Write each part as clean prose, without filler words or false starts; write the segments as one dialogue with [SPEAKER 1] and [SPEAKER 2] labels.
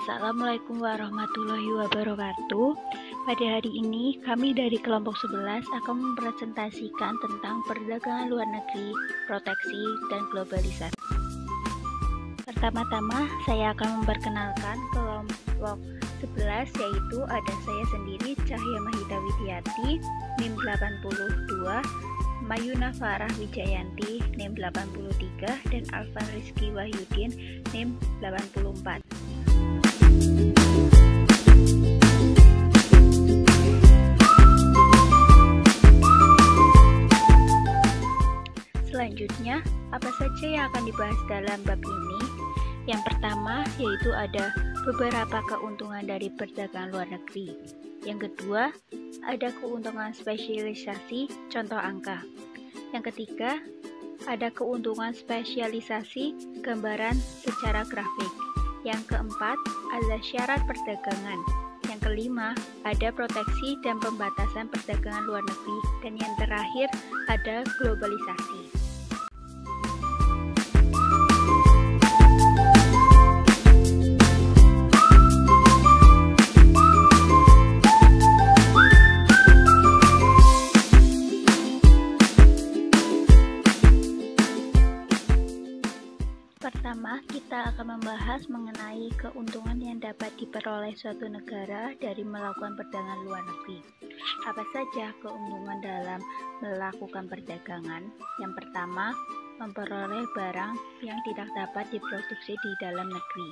[SPEAKER 1] Assalamualaikum warahmatullahi wabarakatuh. Pada hari ini kami dari kelompok 11 akan mempresentasikan tentang perdagangan luar negeri, proteksi, dan globalisasi. Pertama-tama saya akan memperkenalkan kelompok 11, yaitu ada saya sendiri, Cahya Mahita Widiati, NIM 82, Mayuna Farah Wijayanti, NIM 83, dan Alvan Rizky Wahyudin, NIM 84. Selanjutnya, apa saja yang akan dibahas dalam bab ini? Yang pertama, yaitu ada beberapa keuntungan dari perdagangan luar negeri. Yang kedua, ada keuntungan spesialisasi, contoh angka. Yang ketiga, ada keuntungan spesialisasi, gambaran secara grafik. Yang keempat, adalah syarat perdagangan. Yang kelima, ada proteksi dan pembatasan perdagangan luar negeri. Dan yang terakhir, ada globalisasi. Pertama, kita akan membahas mengenai keuntungan yang dapat diperoleh suatu negara dari melakukan perdagangan luar negeri. Apa saja keuntungan dalam melakukan perdagangan? Yang pertama, memperoleh barang yang tidak dapat diproduksi di dalam negeri.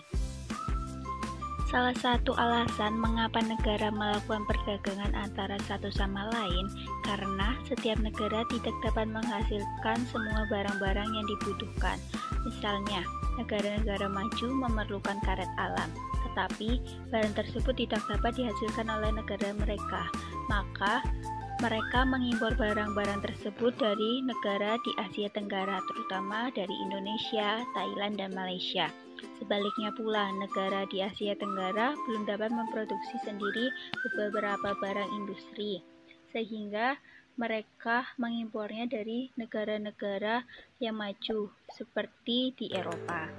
[SPEAKER 1] Salah satu alasan mengapa negara melakukan perdagangan antara satu sama lain karena setiap negara tidak dapat menghasilkan semua barang-barang yang dibutuhkan. Misalnya, negara-negara maju memerlukan karet alam, tetapi barang tersebut tidak dapat dihasilkan oleh negara mereka. Maka, mereka mengimpor barang-barang tersebut dari negara di Asia Tenggara, terutama dari Indonesia, Thailand, dan Malaysia. Sebaliknya pula, negara di Asia Tenggara belum dapat memproduksi sendiri beberapa barang industri, sehingga mereka mengimpornya dari negara-negara yang maju, seperti di Eropa.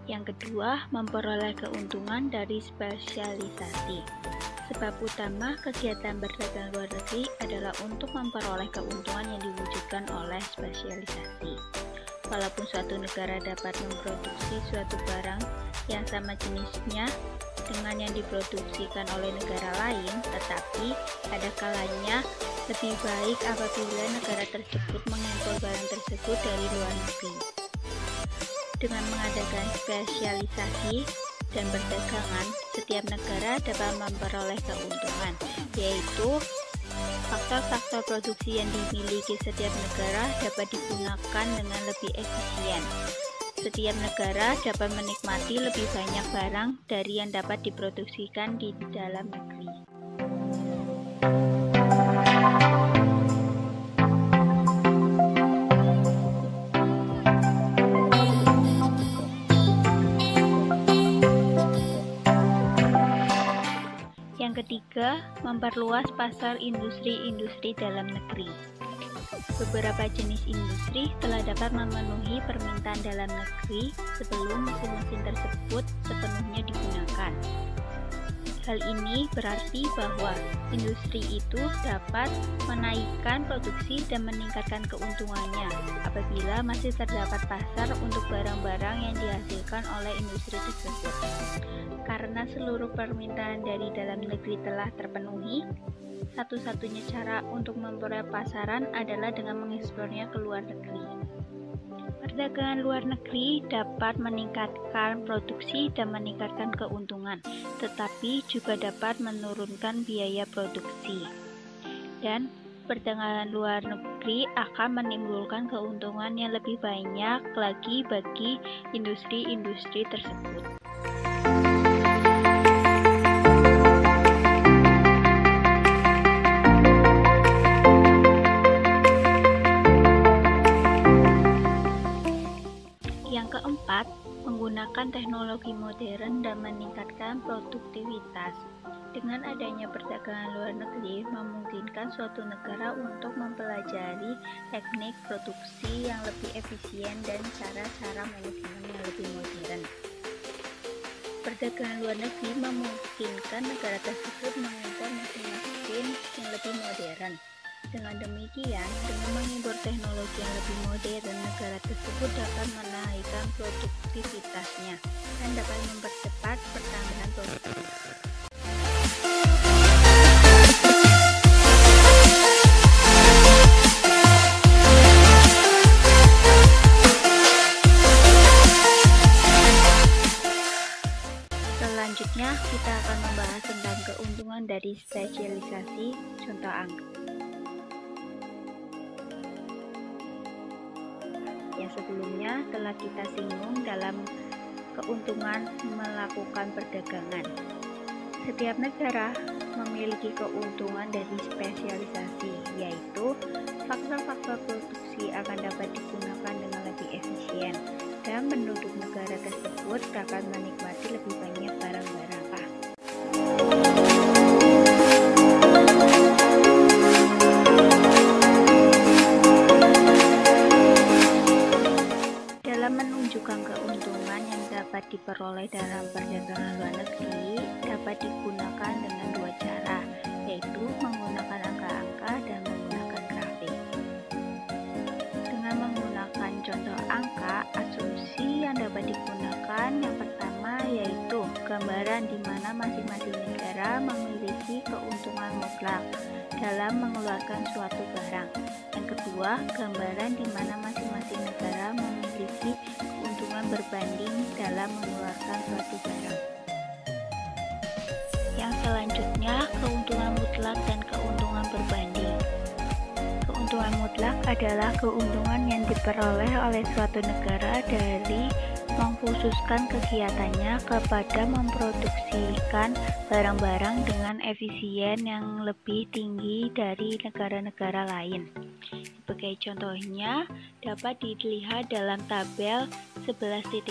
[SPEAKER 1] Yang kedua, memperoleh keuntungan dari spesialisasi. Sebab utama kegiatan berdagang luar negeri adalah untuk memperoleh keuntungan yang diwujudkan oleh spesialisasi. Walaupun suatu negara dapat memproduksi suatu barang yang sama jenisnya dengan yang diproduksikan oleh negara lain, tetapi ada kalanya lebih baik apabila negara tersebut mengimpor barang tersebut dari luar negeri. Dengan mengadakan spesialisasi dan perdagangan, setiap negara dapat memperoleh keuntungan, yaitu faktor-faktor produksi yang dimiliki setiap negara dapat digunakan dengan lebih efisien. Setiap negara dapat menikmati lebih banyak barang dari yang dapat diproduksikan di dalam negeri. Yang ketiga, memperluas pasar industri-industri dalam negeri. Beberapa jenis industri telah dapat memenuhi permintaan dalam negeri sebelum mesin-mesin tersebut sepenuhnya digunakan. Hal ini berarti bahwa industri itu dapat menaikkan produksi dan meningkatkan keuntungannya apabila masih terdapat pasar untuk barang-barang yang dihasilkan oleh industri tersebut. Karena seluruh permintaan dari dalam negeri telah terpenuhi, satu-satunya cara untuk memperoleh pasaran adalah dengan mengekspornya ke luar negeri. Perdagangan luar negeri dapat meningkatkan produksi dan meningkatkan keuntungan, tetapi juga dapat menurunkan biaya produksi. Dan perdagangan luar negeri akan menimbulkan keuntungan yang lebih banyak lagi bagi industri-industri tersebut. Yang keempat, menggunakan teknologi modern dan meningkatkan produktivitas. Dengan adanya perdagangan luar negeri, memungkinkan suatu negara untuk mempelajari teknik produksi yang lebih efisien dan cara-cara manajemen yang lebih modern. Perdagangan luar negeri memungkinkan negara tersebut mengimpor mesin-mesin yang lebih modern. Dengan demikian, dengan mengimpor teknologi yang lebih modern, negara tersebut dapat menaikkan produktivitasnya dan dapat mempercepat pertambahan produksi. Selanjutnya, kita akan membahas tentang keuntungan dari spesialisasi. Contoh angka. Yang sebelumnya telah kita singgung dalam keuntungan melakukan perdagangan. Setiap negara memiliki keuntungan dari spesialisasi, yaitu faktor-faktor produksi akan dapat digunakan dengan lebih efisien dan penduduk negara tersebut dapat menikmati lebih banyak barang-barang. Dalam menunjukkan keuntungan yang dapat diperoleh dalam perdagangan luar negeri dapat digunakan dengan dua cara, yaitu menggunakan angka-angka dan menggunakan grafik. Dengan menggunakan contoh angka, asumsi yang dapat digunakan yang pertama yaitu gambaran di mana masing-masing negara memiliki keuntungan mutlak dalam mengeluarkan suatu barang. Yang kedua, gambaran di mana masing-masing negara memiliki keuntungan berbanding dalam mengeluarkan suatu barang. Yang selanjutnya, keuntungan mutlak dan keuntungan berbanding. Keuntungan mutlak adalah keuntungan yang diperoleh oleh suatu negara dari mengkhususkan kegiatannya kepada memproduksikan barang-barang dengan efisien yang lebih tinggi dari negara-negara lain. Sebagai contohnya, dapat dilihat dalam tabel 11.1.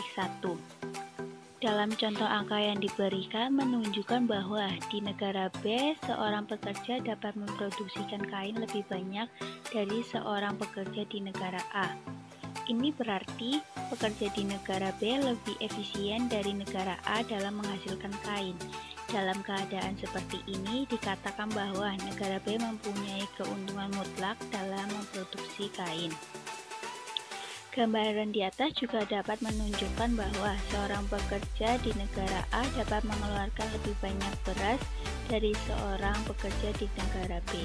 [SPEAKER 1] Dalam contoh angka yang diberikan menunjukkan bahwa di negara B, seorang pekerja dapat memproduksikan kain lebih banyak dari seorang pekerja di negara A. Ini berarti pekerja di negara B lebih efisien dari negara A dalam menghasilkan kain. Dalam keadaan seperti ini, dikatakan bahwa negara B mempunyai keuntungan mutlak dalam memproduksi kain. Gambaran di atas juga dapat menunjukkan bahwa seorang pekerja di negara A dapat mengeluarkan lebih banyak beras dari seorang pekerja di negara B.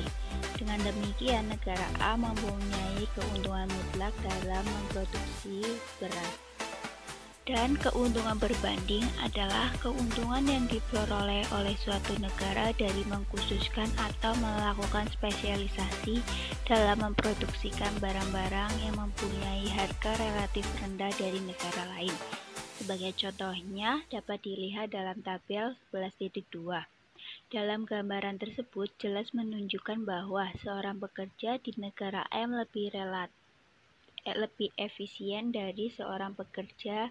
[SPEAKER 1] Dengan demikian, negara A mempunyai keuntungan mutlak dalam memproduksi beras. Dan keuntungan berbanding adalah keuntungan yang diperoleh oleh suatu negara dari mengkhususkan atau melakukan spesialisasi dalam memproduksikan barang-barang yang mempunyai harga relatif rendah dari negara lain. Sebagai contohnya dapat dilihat dalam tabel 11.2. Dalam gambaran tersebut jelas menunjukkan bahwa seorang pekerja di negara M lebih efisien dari seorang pekerja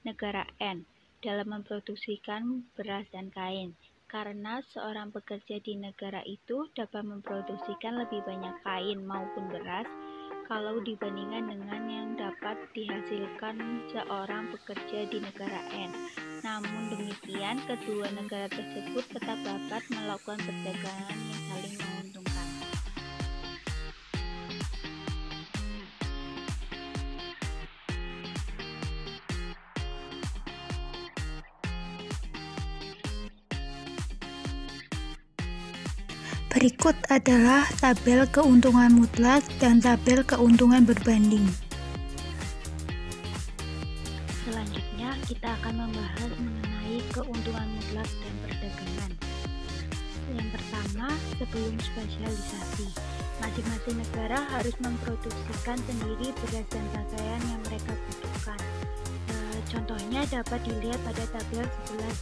[SPEAKER 1] negara N dalam memproduksikan beras dan kain, karena seorang pekerja di negara itu dapat memproduksikan lebih banyak kain maupun beras kalau dibandingkan dengan yang dapat dihasilkan seorang pekerja di negara N. Namun demikian, kedua negara tersebut tetap dapat melakukan perdagangan yang saling menguntungkan.
[SPEAKER 2] Berikut adalah tabel keuntungan mutlak dan tabel keuntungan berbanding.
[SPEAKER 1] Selanjutnya, kita akan membahas mengenai keuntungan mutlak dan perdagangan. Yang pertama, sebelum spesialisasi, masing-masing negara harus memproduksikan sendiri beras dan pakaian yang mereka butuhkan. Contohnya dapat dilihat pada tabel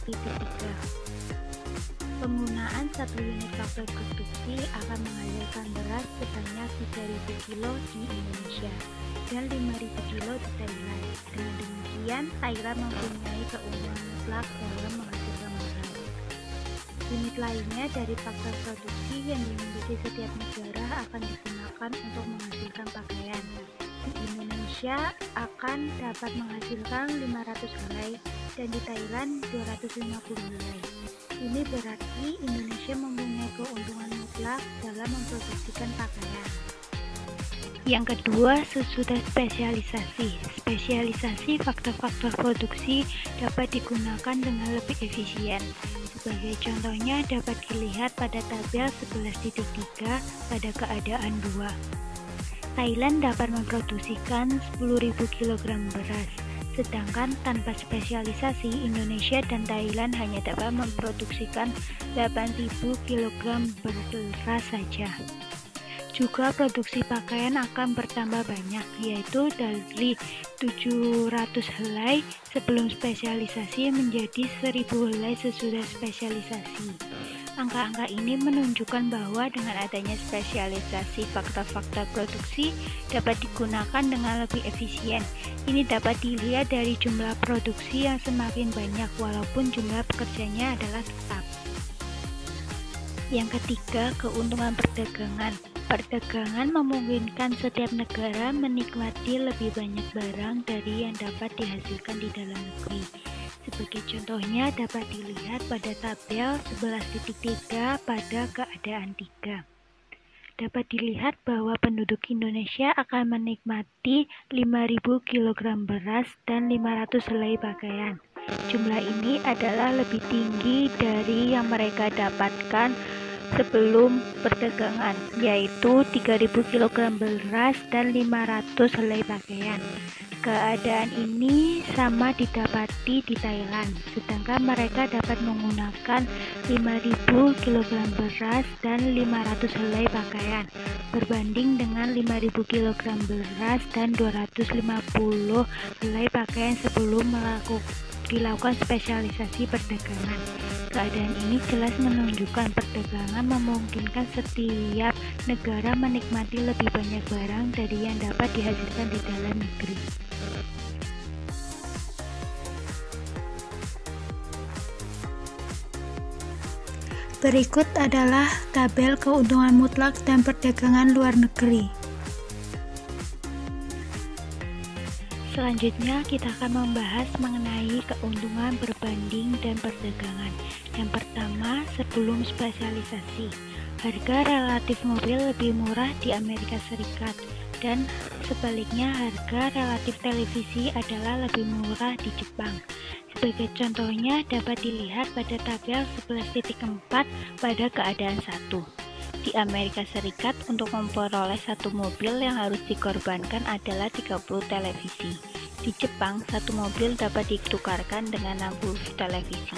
[SPEAKER 1] 11.3. Penggunaan 1 unit faktor produksi akan menghasilkan beras sebanyak 3.000 kilo di Indonesia dan 5.000 kilo di Thailand. Dengan demikian, Thailand mempunyai keuntungan mutlak dalam menghasilkan beras. Unit lainnya dari faktor produksi yang dimiliki setiap negara akan digunakan untuk menghasilkan pakaian. Di Indonesia akan dapat menghasilkan 500 helai dan di Thailand 250 helai. Ini berarti Indonesia mempunyai keuntungan mutlak dalam memproduksikan pakaian. Yang kedua, sesudah spesialisasi. Spesialisasi faktor-faktor produksi dapat digunakan dengan lebih efisien. Sebagai contohnya dapat dilihat pada tabel 11.3 pada keadaan 2. Thailand dapat memproduksikan 10.000 kg beras. Sedangkan tanpa spesialisasi, Indonesia dan Thailand hanya dapat memproduksikan 8.000 kg beras saja. Juga produksi pakaian akan bertambah banyak, yaitu dari 700 helai sebelum spesialisasi menjadi 1.000 helai sesudah spesialisasi. Angka-angka ini menunjukkan bahwa dengan adanya spesialisasi faktor-faktor produksi dapat digunakan dengan lebih efisien. Ini dapat dilihat dari jumlah produksi yang semakin banyak walaupun jumlah pekerjanya adalah tetap. Yang ketiga, keuntungan perdagangan. Perdagangan memungkinkan setiap negara menikmati lebih banyak barang dari yang dapat dihasilkan di dalam negeri. Sebagai contohnya dapat dilihat pada tabel 11.3 pada keadaan 3. Dapat dilihat bahwa penduduk Indonesia akan menikmati 5.000 kg beras dan 500 helai pakaian. Jumlah ini adalah lebih tinggi dari yang mereka dapatkan sebelum perdagangan, yaitu 3.000 kg beras dan 500 helai pakaian. Keadaan ini sama didapati di Thailand, sedangkan mereka dapat menggunakan 5.000 kg beras dan 500 helai pakaian, berbanding dengan 5.000 kg beras dan 250 helai pakaian sebelum dilakukan spesialisasi perdagangan. Keadaan ini jelas menunjukkan perdagangan memungkinkan setiap negara menikmati lebih banyak barang dari yang dapat dihasilkan di dalam negeri.
[SPEAKER 2] Berikut adalah tabel keuntungan mutlak dan perdagangan luar negeri.
[SPEAKER 1] Selanjutnya kita akan membahas mengenai keuntungan berbanding dan perdagangan. Yang pertama, sebelum spesialisasi, harga relatif mobil lebih murah di Amerika Serikat dan sebaliknya harga relatif televisi adalah lebih murah di Jepang. Sebagai contohnya dapat dilihat pada tabel 11.4 pada keadaan 1. Di Amerika Serikat untuk memperoleh satu mobil yang harus dikorbankan adalah 30 televisi. Di Jepang, satu mobil dapat ditukarkan dengan 60 televisi.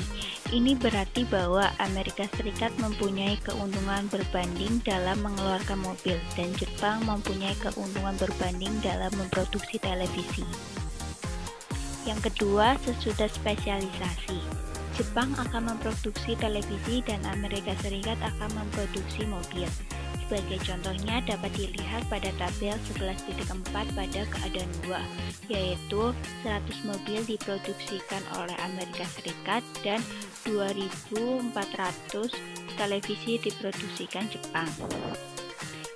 [SPEAKER 1] Ini berarti bahwa Amerika Serikat mempunyai keuntungan berbanding dalam mengeluarkan mobil dan Jepang mempunyai keuntungan berbanding dalam memproduksi televisi. Yang kedua, sesudah spesialisasi. Jepang akan memproduksi televisi dan Amerika Serikat akan memproduksi mobil. Sebagai contohnya dapat dilihat pada tabel 11.4 pada keadaan 2, yaitu 100 mobil diproduksikan oleh Amerika Serikat dan 2.400 televisi diproduksikan Jepang.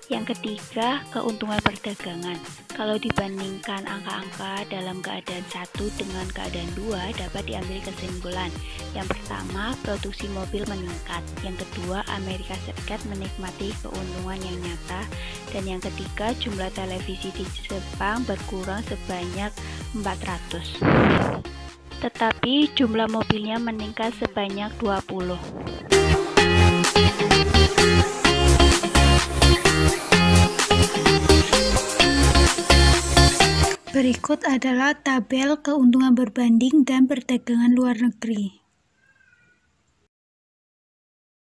[SPEAKER 1] Yang ketiga, keuntungan perdagangan. Kalau dibandingkan angka-angka dalam keadaan 1 dengan keadaan 2 dapat diambil kesimpulan. Yang pertama, produksi mobil meningkat. Yang kedua, Amerika Serikat menikmati keuntungan yang nyata. Dan yang ketiga, jumlah televisi di Jepang berkurang sebanyak 400. Tetapi jumlah mobilnya meningkat sebanyak 20.
[SPEAKER 2] Berikut adalah tabel keuntungan berbanding dan perdagangan luar negeri.